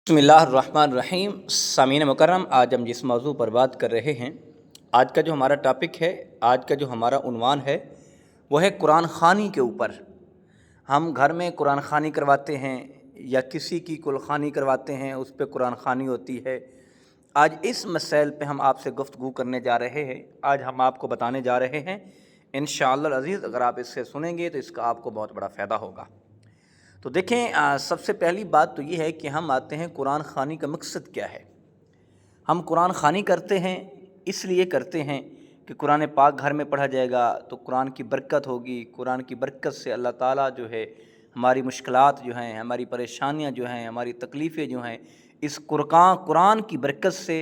बिस्मिल्लाहिर्रहमानिर्रहीम। सामीन मुकर्रम, आज हम जिस मौजू पर बात कर रहे हैं, आज का जो हमारा टॉपिक है, आज का जो हमारा उन्वान है, वो है कुरान ख़ानी के ऊपर। हम घर में कुरान ख़ानी करवाते हैं या किसी की कुलख़ानी करवाते हैं, उस पर कुरान ख़ानी होती है। आज इस मसैल पे हम आपसे गुफ्तगू करने जा रहे हैं। आज हम आपको बताने जा रहे हैं, इंशाअल्लाह अज़ीज़, अगर आप इससे सुनेंगे तो इसका आपको बहुत बड़ा फ़ायदा होगा। तो देखें, सबसे पहली बात तो ये है कि हम आते हैं कुरान ख़ानी का मकसद क्या है। हम कुरान ख़ानी करते हैं, इसलिए करते हैं कि कुरान पाक घर में पढ़ा जाएगा तो कुरान की बरकत होगी। कुरान की बरकत से अल्लाह ताला जो है हमारी मुश्किलात जो हैं, हमारी परेशानियां जो हैं, हमारी तकलीफ़ें जो हैं, इस कुरान की बरकत से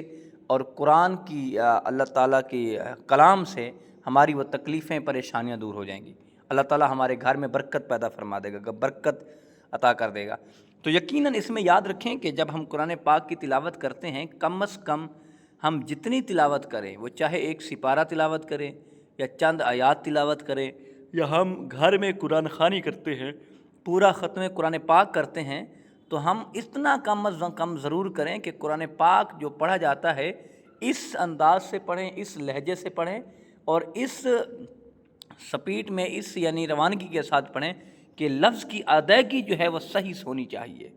और कुरान की अल्लाह ताला की कलाम से हमारी वो तकलीफ़ें परेशानियां दूर हो जाएंगी। अल्लाह ताला हमारे घर में बरकत पैदा फरमा देगा, बरकत अता कर देगा। तो यकीनन इसमें याद रखें कि जब हम कुरान पाक की तिलावत करते हैं, कम से कम हम जितनी तिलावत करें, वो चाहे एक सिपारा तिलावत करें या चंद आयात तिलावत करें, या हम घर में कुरान ख़ानी करते हैं, पूरा ख़त्म कुरान पाक करते हैं, तो हम इतना कम ज़रूर करें कि कुरान पाक जो पढ़ा जाता है इस अंदाज से पढ़ें, इस लहजे से पढ़ें और इस स्पीड में, इस यानी रवानगी के साथ पढ़ें कि लफ्ज़ की अदायगी जो है वो सही होनी चाहिए,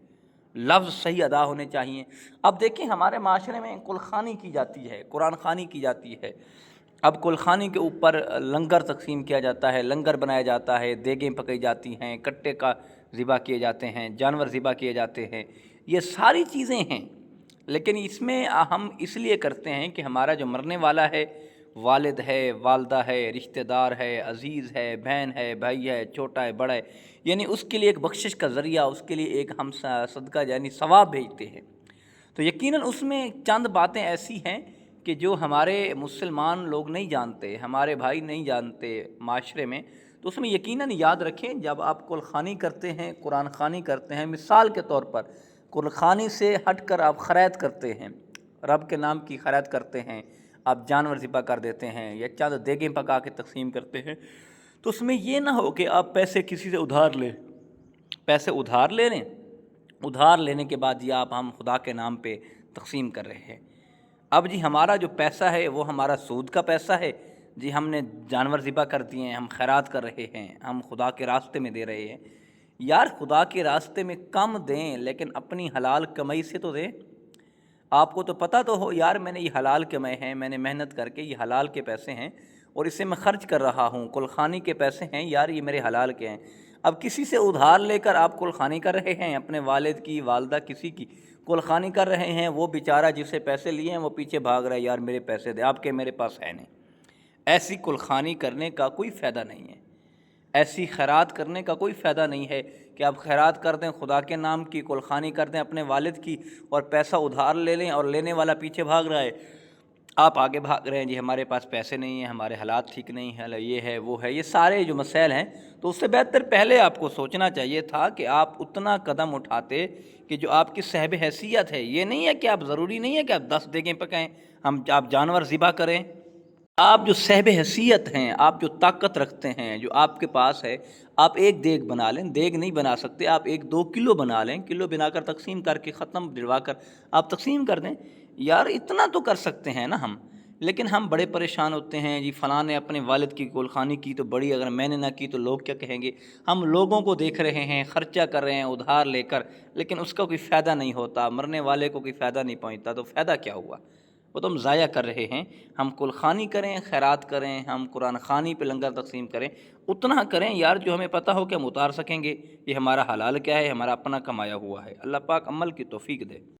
लफ्ज़ सही अदा होने चाहिए। अब देखें, हमारे माशरे में कुलख़ानी की जाती है, कुरान ख़ानी की जाती है। अब कुलख़ानी के ऊपर लंगर तकसीम किया जाता है, लंगर बनाया जाता है, देगें पकाई जाती हैं, कट्टे का ज़िबा किए जाते हैं, जानवर ज़िबा किए जाते हैं, ये सारी चीज़ें हैं। लेकिन इसमें हम इसलिए करते हैं कि हमारा जो मरने वाला है, वालिद है, वालदा है, रिश्तेदार है, अज़ीज़ है, बहन है, भाई है, छोटा है, बड़ा है, यानी उसके लिए एक बख्शिश का ज़रिया, उसके लिए एक हम सदका यानी सवाब भेजते हैं। तो यकीनन उसमें चंद बातें ऐसी हैं कि जो हमारे मुसलमान लोग नहीं जानते, हमारे भाई नहीं जानते माशरे में। तो उसमें यकीनन याद रखें, जब आप कुलख़ानी करते हैं, कुरान ख़ानी करते हैं, मिसाल के तौर पर कुलख़ानी से हट कर आप खैरात करते हैं, रब के नाम की खैरात करते हैं, आप जानवर ज़िबा कर देते हैं या चंद देगें पका के तकसीम करते हैं, तो उसमें ये ना हो कि आप पैसे किसी से उधार लें, पैसे उधार ले लें, उधार लेने के बाद जी हम खुदा के नाम पे तकसीम कर रहे हैं। अब जी हमारा जो पैसा है वो हमारा सूद का पैसा है जी, हमने जानवर ज़िबा कर दिए हैं, हम खैरात कर रहे हैं, हम खुदा के रास्ते में दे रहे हैं। यार, खुदा के रास्ते में कम दें लेकिन अपनी हलाल कमाई से तो दें। आपको तो पता तो हो यार, मैंने ये हलाल कमाए हैं, मैंने मेहनत करके ये हलाल के पैसे हैं और इसे मैं ख़र्च कर रहा हूँ, कुलख़ानी के पैसे हैं यार, ये मेरे हलाल के हैं। अब किसी से उधार लेकर आप कुलख़ानी कर रहे हैं, अपने वालिद की, वालदा किसी की कुलख़ानी कर रहे हैं, वो बेचारा जिससे पैसे लिए हैं वो पीछे भाग रहा है, यार मेरे पैसे दे, आपके मेरे पास है नहीं। ऐसी कुलख़ानी करने का कोई फ़ायदा नहीं है, ऐसी खैरात करने का कोई फ़ायदा नहीं है कि आप खैरात कर दें, खुदा के नाम की कुलख़ानी कर दें अपने वालिद की और पैसा उधार ले लें और लेने वाला पीछे भाग रहा है, आप आगे भाग रहे हैं जी हमारे पास पैसे नहीं हैं, हमारे हालात ठीक नहीं है, ये है वो है, ये सारे जो मसाइल हैं। तो उससे बेहतर पहले आपको सोचना चाहिए था कि आप उतना कदम उठाते कि जो आपकी साहिब हैसियत है, ये नहीं है कि आप ज़रूरी नहीं है कि आप 10 देगें पकाएँ, आप जानवर ज़िबा करें। आप जो साहिब हैसियत हैं, आप जो ताकत रखते हैं, जो आपके पास है, आप एक देग बना लें, देग नहीं बना सकते, आप 1-2 किलो बना लें, किलो बनाकर तकसीम करके ख़त्म दिलवा कर आप तकसीम कर दें। यार, इतना तो कर सकते हैं ना हम। लेकिन हम बड़े परेशान होते हैं जी, फ़लाँ ने अपने वालिद की कुलख़ानी की तो बड़ी, अगर मैंने ना की तो लोग क्या कहेंगे। हम लोगों को देख रहे हैं, ख़र्चा कर रहे हैं उधार लेकर, लेकिन उसका कोई फ़ायदा नहीं होता, मरने वाले को कोई फ़ायदा नहीं पहुँचता, तो फ़ायदा क्या हुआ, वो तो हम ज़ाया कर रहे हैं। हम कुलख़ानी करें, खैरात करें, हम कुरान ख़ानी पे लंगर तकसीम करें, उतना करें यार जो हमें पता हो कि हम उतार सकेंगे, ये हमारा हलाल क्या है, हमारा अपना कमाया हुआ है। अल्लाह पाक अमल की तौफ़ीक दे।